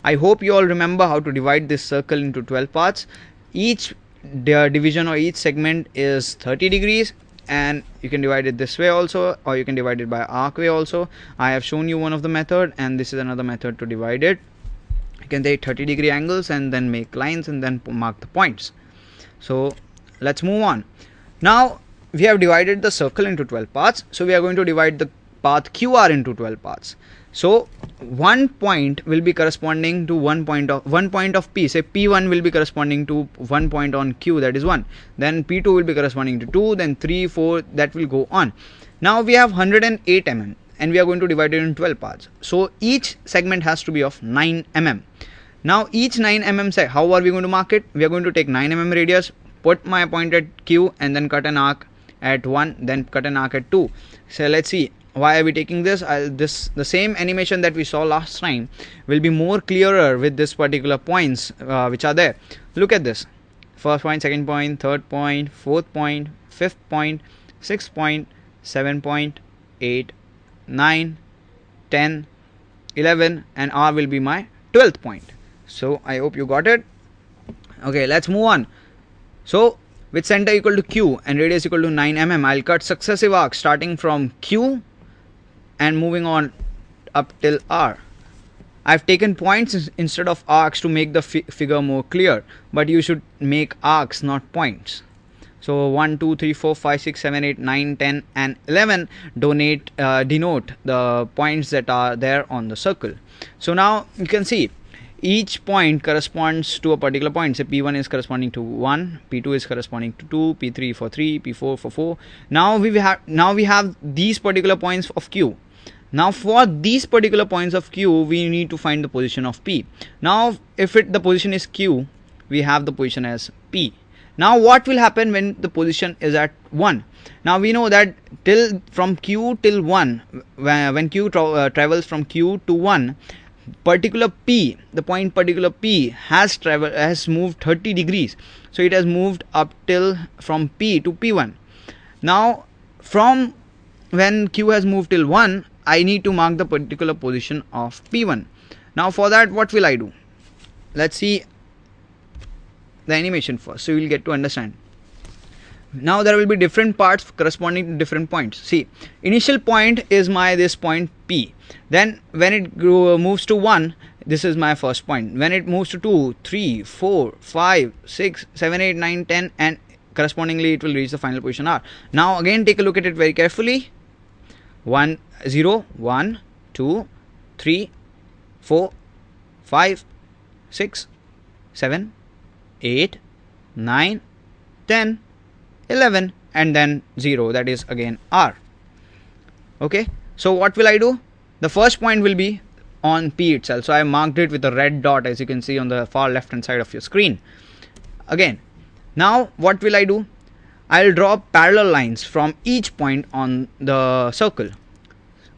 I hope you all remember how to divide this circle into 12 parts. Each division or each segment is 30 degrees, and you can divide it this way also, or you can divide it by arc way also. I have shown you one of the method, and this is another method to divide it. You can take 30-degree angles and then make lines and then mark the points. So let's move on. Now we have divided the circle into 12 parts, so we are going to divide the path QR into 12 parts. So one point will be corresponding to one point of P. Say P1 will be corresponding to 1 point on Q, that is 1. Then P2 will be corresponding to 2, then 3, 4, that will go on. Now we have 108 mm and we are going to divide it in 12 parts. So each segment has to be of 9 mm. Now each 9 mm say, how are we going to mark it? We are going to take 9 mm radius, put my point at Q and then cut an arc at 1, then cut an arc at 2. So let's see. Why are we taking this? The same animation that we saw last time will be more clearer with this particular points which are there. Look at this. First point, second point, third point, fourth point, fifth point, sixth point, 7 point, 8, 9, 10, 11, and R will be my 12th point. So I hope you got it. Okay, let's move on. So with center equal to Q and radius equal to 9 mm, I'll cut successive arcs starting from Q and moving on up till R. I've taken points instead of arcs to make the figure more clear, but you should make arcs, not points. So 1, 2, 3, 4, 5, 6, 7, 8, 9, 10 and 11 denote the points that are there on the circle. So now you can see each point corresponds to a particular point. Say P1 is corresponding to 1, P2 is corresponding to 2, P3 for 3, P4 for 4. Now we have these particular points of Q. Now for these particular points of Q, we need to find the position of P. Now if the position is Q, we have the position as P. Now what will happen when the position is at 1? Now we know that from Q till 1, when Q travels from Q to 1, particular P, the point particular P has moved 30 degrees. So it has moved up till from P to P1. Now from when Q has moved till 1, I need to mark the particular position of P1. Now for that, what will I do? Let's see the animation first, so you will get to understand. Now there will be different parts corresponding to different points. See, initial point is this point P. Then when it moves to 1, this is my first point. When it moves to 2, 3, 4, 5, 6, 7, 8, 9, 10 and correspondingly it will reach the final position R. Now again take a look at it very carefully. 1, 0, 1, 2, 3, 4, 5, 6, 7, 8, 9, 10, 11 and then 0, that is again R. Okay, so what will I do? The first point will be on P itself, so I marked it with a red dot, as you can see on the far left hand side of your screen. Again, now what will I do? I'll draw parallel lines from each point on the circle.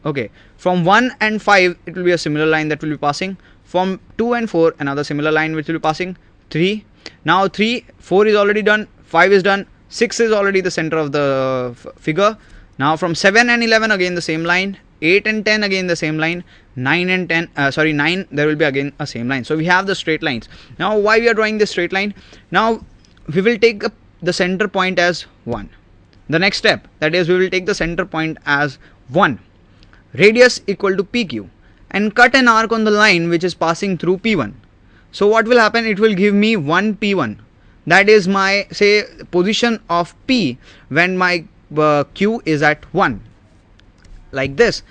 Okay, from 1 and 5 it will be a similar line that will be passing. From 2 and 4 another similar line which will be passing. 3, now 3, 4 is already done, 5 is done, 6 is already the center of the figure. Now from 7 and 11 again the same line, 8 and 10 again the same line, 9 and 10 9 there will be again a same line. So we have the straight lines. Now why we are drawing this straight line? Now we will take the center point as 1. The next step, that is, we will take the center point as 1, radius equal to PQ, and cut an arc on the line which is passing through P1. So what will happen? It will give me 1 P1. That is my, say, position of P when my Q is at 1. Like this.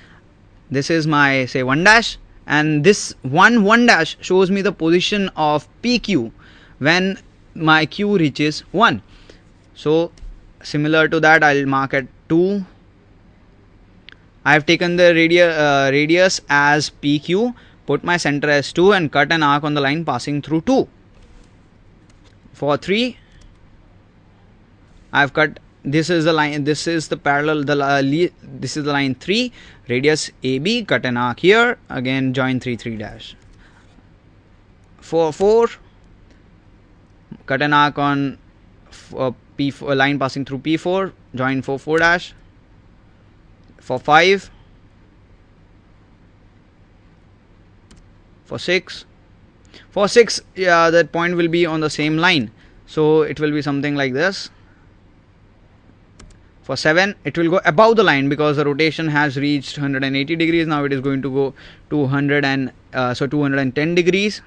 This is my, say, 1 dash, and this 1 dash shows me the position of PQ when my Q reaches 1. So similar to that, I'll mark at 2. I have taken the radius as PQ, put my center as 2 and cut an arc on the line passing through 2. For 3, I have cut, this is the line, this is the parallel, this is the line 3, radius AB, cut an arc here, again join 3 dash. For 4, cut an arc on P4, line passing through P4, join 4 dash. For 5, for 6, For 6, yeah, that point will be on the same line, so it will be something like this. For 7, it will go above the line because the rotation has reached 180 degrees. Now it is going to go to 210 degrees.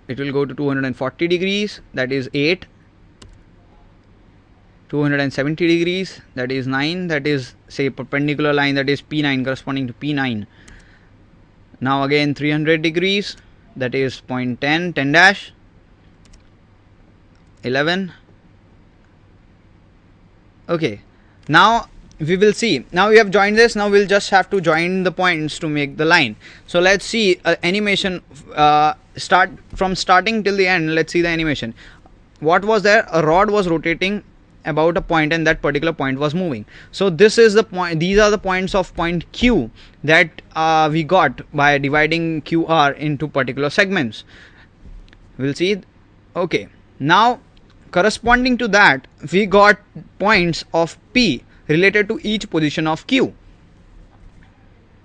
It will go to 240 degrees, that is 8. 270 degrees, that is 9. That is, say, perpendicular line, that is P9, corresponding to P9. Now again 300 degrees, that is point 10, 10 dash, 11. Okay, now we will see. Now we have joined this. Now we'll just have to join the points to make the line. So let's see animation starting till the end. Let's see the animation. What was there? A rod was rotating about a point, and that particular point was moving. So this is the point. These are the points of point Q that we got by dividing QR into particular segments. We'll see. Okay, now corresponding to that, we got points of P related to each position of Q.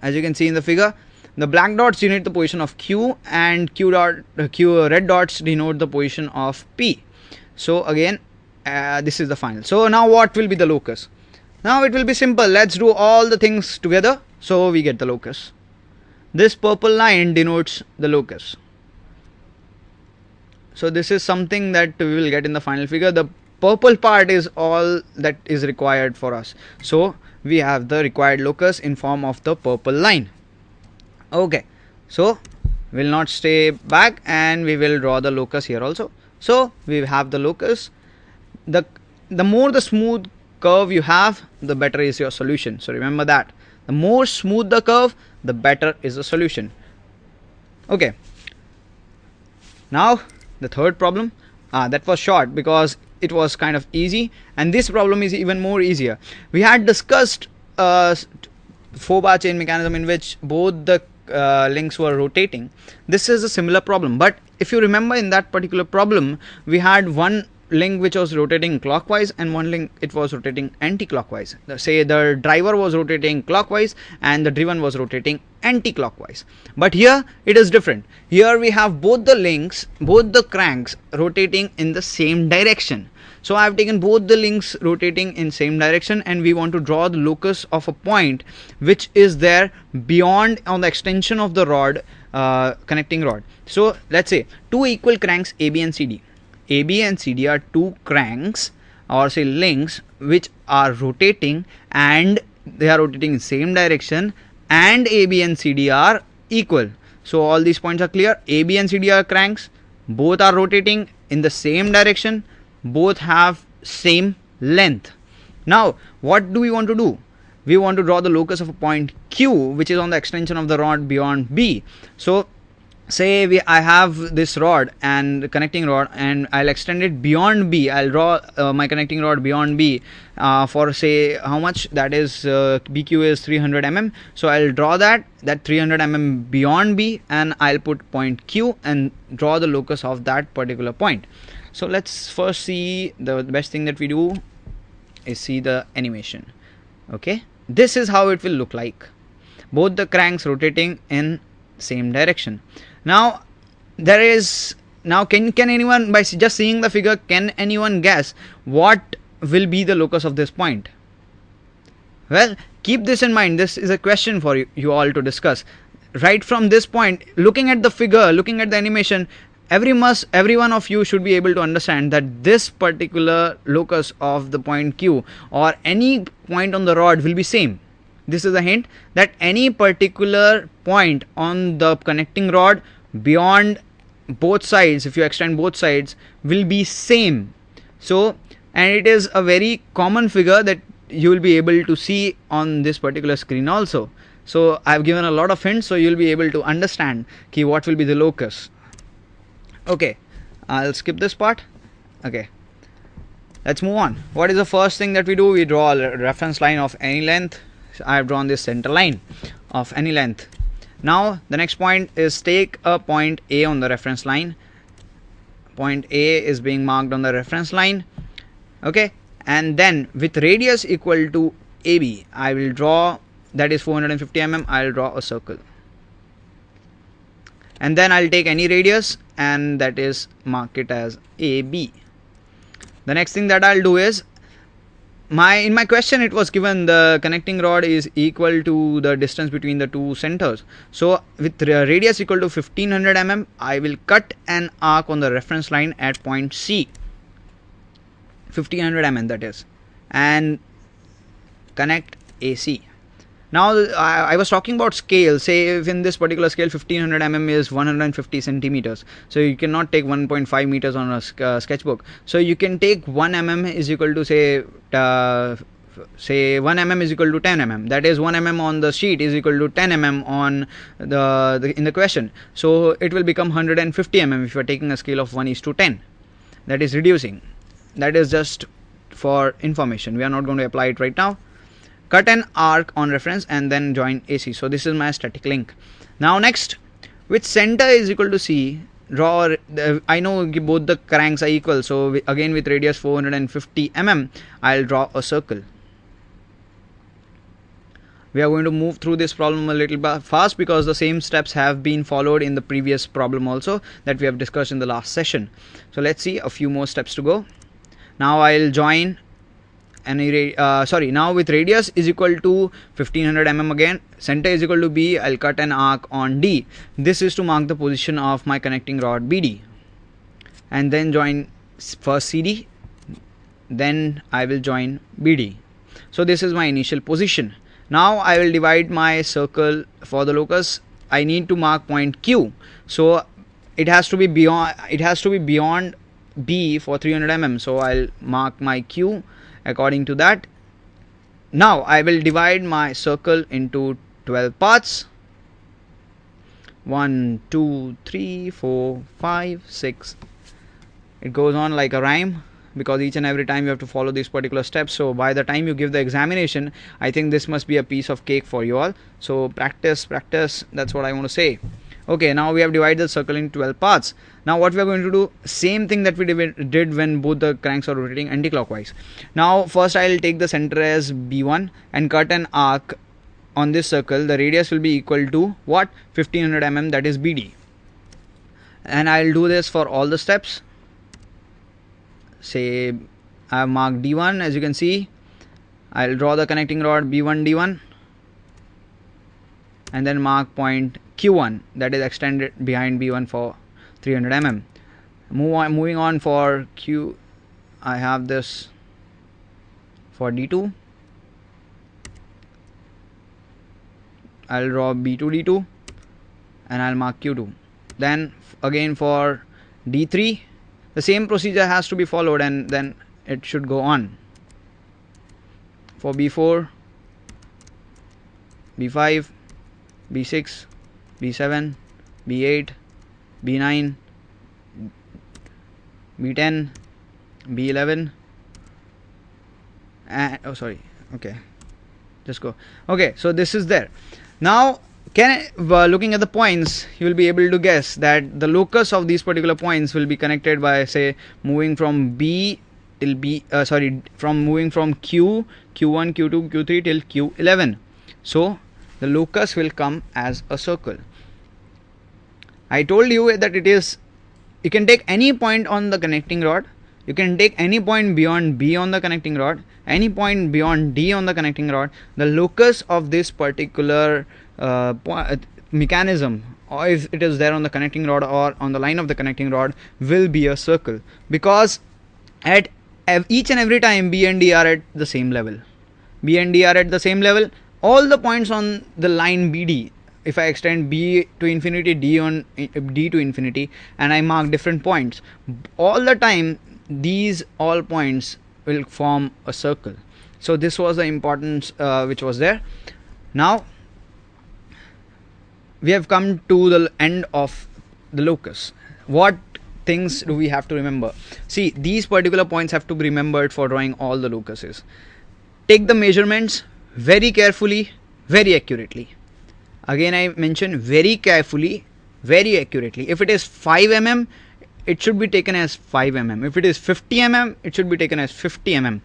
As you can see in the figure, the black dots denote the position of Q, and red dots denote the position of P. So again, this is the final. So now what will be the locus? Now it will be simple. Let's do all the things together so we get the locus. This purple line denotes the locus. So this is something that we will get in the final figure. The purple part is all that is required for us. So we have the required locus in form of the purple line. Okay, so we'll not stay back and we will draw the locus here also. So we have the locus. The more the smooth curve you have, the better is your solution. So remember that. The more smooth the curve, the better is the solution. Okay. Now the third problem, that was short because it was kind of easy, and this problem is even more easier. We had discussed 4-bar chain mechanism in which both the links were rotating. This is a similar problem, but if you remember, in that particular problem we had one link which was rotating clockwise and one link it was rotating anti-clockwise. Say the driver was rotating clockwise and the driven was rotating anti-clockwise. But here it is different. Here we have both the links, both the cranks rotating in the same direction. So I have taken both the links rotating in same direction, and we want to draw the locus of a point which is there beyond on the extension of the rod, connecting rod. So let's say two equal cranks AB and CD. AB and CD are two cranks, or say links, which are rotating, and they are rotating in same direction, and AB and CD are equal. So all these points are clear. AB and CD are cranks, both are rotating in the same direction, both have same length. Now what do we want to do? We want to draw the locus of a point Q which is on the extension of the rod beyond B. So say I have this rod and connecting rod, and I'll extend it beyond B. I'll draw my connecting rod beyond B for, say, how much, that is BQ is 300 mm. So I'll draw that 300 mm beyond B, and I'll put point Q and draw the locus of that particular point. So let's first see, the best thing that we do is see the animation. Okay, this is how it will look like. Both the cranks rotating in same direction. Now there is, now can anyone, by just seeing the figure, can anyone guess what will be the locus of this point? Well, keep this in mind. This is a question for you all to discuss. Right from this point, looking at the figure, looking at the animation, every one of you should be able to understand that this particular locus of the point Q or any point on the rod will be same. This is a hint that any particular point on the connecting rod beyond both sides, if you extend both sides, will be same. So, and it is a very common figure that you will be able to see on this particular screen also. So I have given a lot of hints, so you will be able to understand what will be the locus. Okay, I'll skip this part. Okay, let's move on. What is the first thing that we do? We draw a reference line of any length. I have drawn this center line of any length. Now the next point is take a point A on the reference line. Point A is being marked on the reference line. Okay, and then with radius equal to AB, I will draw, that is 450 mm, I will draw a circle. and then I'll take any radius and that is mark it as AB. The next thing that I'll do is, in my question it was given the connecting rod is equal to the distance between the two centers. So with radius equal to 1500 mm, I will cut an arc on the reference line at point C, 1500 mm that is, and connect AC. Now I was talking about scale. Say if in this particular scale 1500 mm is 150 centimeters, so you cannot take 1.5 meters on a sketchbook. So you can take 1 mm is equal to say 1 mm is equal to 10 mm. That is 1 mm on the sheet is equal to 10 mm on in the question. So it will become 150 mm if you are taking a scale of 1:10. That is reducing. That is just for information. We are not going to apply it right now. Cut an arc on reference and then join AC. So this is my static link. Now next, with center is equal to C, draw, I know both the cranks are equal, so again with radius 450 mm, I'll draw a circle. We are going to move through this problem a little fast because the same steps have been followed in the previous problem also that we have discussed in the last session. So let's see, a few more steps to go. Now I'll join now with radius is equal to 1500 mm again, center is equal to B, I'll cut an arc on D. This is to mark the position of my connecting rod BD, and then join first CD, then I will join BD. So this is my initial position. Now I will divide my circle for the locus. I need to mark point Q, so it has to be beyond B for 300 mm, so I'll mark my Q according to that. Now I will divide my circle into 12 parts. 1 2 3 4 5 6. It goes on like a rhyme because each and every time you have to follow these particular steps. So by the time you give the examination, I think this must be a piece of cake for you all. So practice, that's what I want to say. Okay, now we have divided the circle into 12 parts. Now what we are going to do, same thing that we did when both the cranks are rotating anti-clockwise. Now first I will take the center as B1 and cut an arc on this circle. The radius will be equal to what? 1500 mm, that is BD. And I will do this for all the steps. Say I have marked D1, as you can see. I will draw the connecting rod B1 D1 and then mark point Q1, that is extended behind B1 for 300 mm. Moving on for Q, I have this for D2. I'll draw B2 D2 and I'll mark Q2. Then again for D3, the same procedure has to be followed and then it should go on. For B4, B5, B6, B7, B8, B9, B10, B11, and just go. Okay, so this is there. Now looking at the points, you will be able to guess that the locus of these particular points will be connected by, say, moving from B till moving from Q, Q1, Q2, Q3 till Q11. So the locus will come as a circle. I told you that you can take any point on the connecting rod, you can take any point beyond B on the connecting rod, any point beyond D on the connecting rod. The locus of this particular mechanism, or if it is there on the connecting rod or on the line of the connecting rod, will be a circle, because at each and every time B and D are at the same level. All the points on the line BD, if I extend B to infinity, D to infinity, and I mark different points, all the time these all points will form a circle. So this was the importance which was there. Now we have come to the end of the locus. What things do we have to remember? See, these particular points have to be remembered for drawing all the locuses. Take the measurements very carefully, very accurately. Again I mention very carefully, very accurately. If it is 5 mm, it should be taken as 5 mm. If it is 50 mm, it should be taken as 50 mm.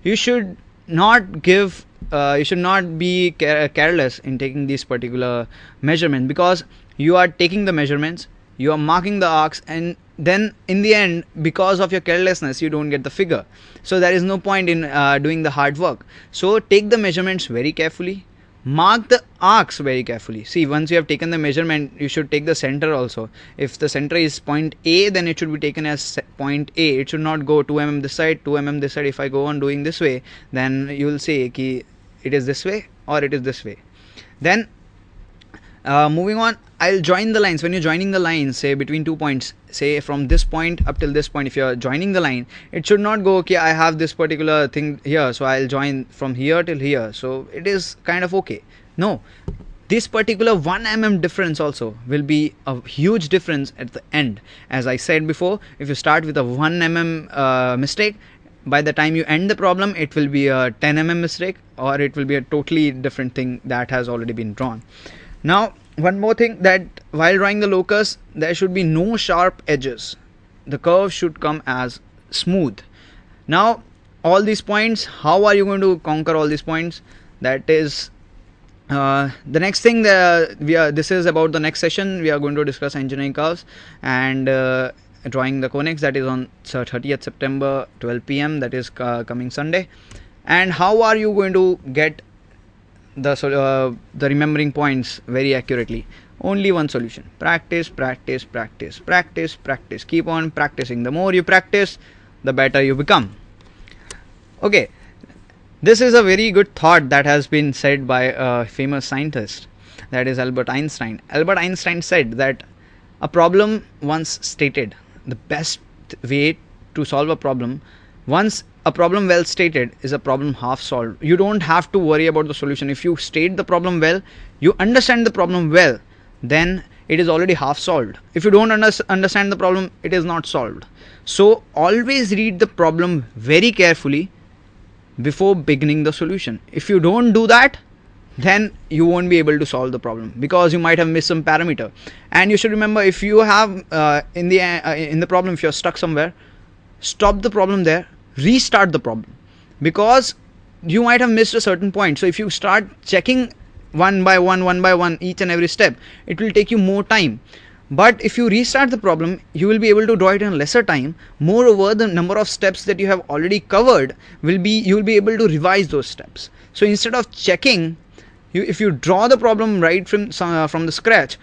You should not give you should not be careless in taking these particular measurements, because you are taking the measurements, you are marking the arcs, and then in the end, because of your carelessness, you don't get the figure. So there is no point in doing the hard work. So take the measurements very carefully, mark the arcs very carefully. See, once you have taken the measurement, you should take the center also. If the center is point A, then it should be taken as point A. It should not go 2 mm this side, 2 mm this side. If I go on doing this way, then you will say ki it is this way or it is this way. Then moving on, I'll join the lines. When you're joining the lines, say between 2 points, say from this point up till this point, if you're joining the line, it should not go, okay, I have this particular thing here, so I'll join from here till here, so it is kind of okay. No, this particular 1 mm difference also will be a huge difference at the end. As I said before, if you start with a 1 mm mistake, by the time you end the problem, it will be a 10 mm mistake, or it will be a totally different thing that has already been drawn. Now, one more thing, that while drawing the locus, there should be no sharp edges. The curve should come as smooth. Now, all these points, how are you going to conquer all these points? That is the next thing. This is about the next session. We are going to discuss engineering curves and drawing the conics. That is on 30th September 12 p.m. That is coming Sunday. And how are you going to get the remembering points very accurately? Only one solution: practice, practice, practice, practice, practice. Keep on practicing. The more you practice, the better you become. Okay, this is a very good thought that has been said by a famous scientist, that is Albert Einstein. Albert Einstein said that a problem once stated, the best way to solve a problem, once a problem well stated, is a problem half solved. You don't have to worry about the solution. If you state the problem well, you understand the problem well, then it is already half solved. If you don't understand the problem, it is not solved. So always read the problem very carefully before beginning the solution. If you don't do that, then you won't be able to solve the problem, because you might have missed some parameter. And you should remember, if you have in the problem, if you're stuck somewhere, stop the problem there, restart the problem, because you might have missed a certain point. So if you start checking one by one each and every step, it will take you more time. But if you restart the problem, you will be able to draw it in lesser time. Moreover, the number of steps that you have already covered you will be able to revise those steps. So instead of checking, if you draw the problem right from the scratch,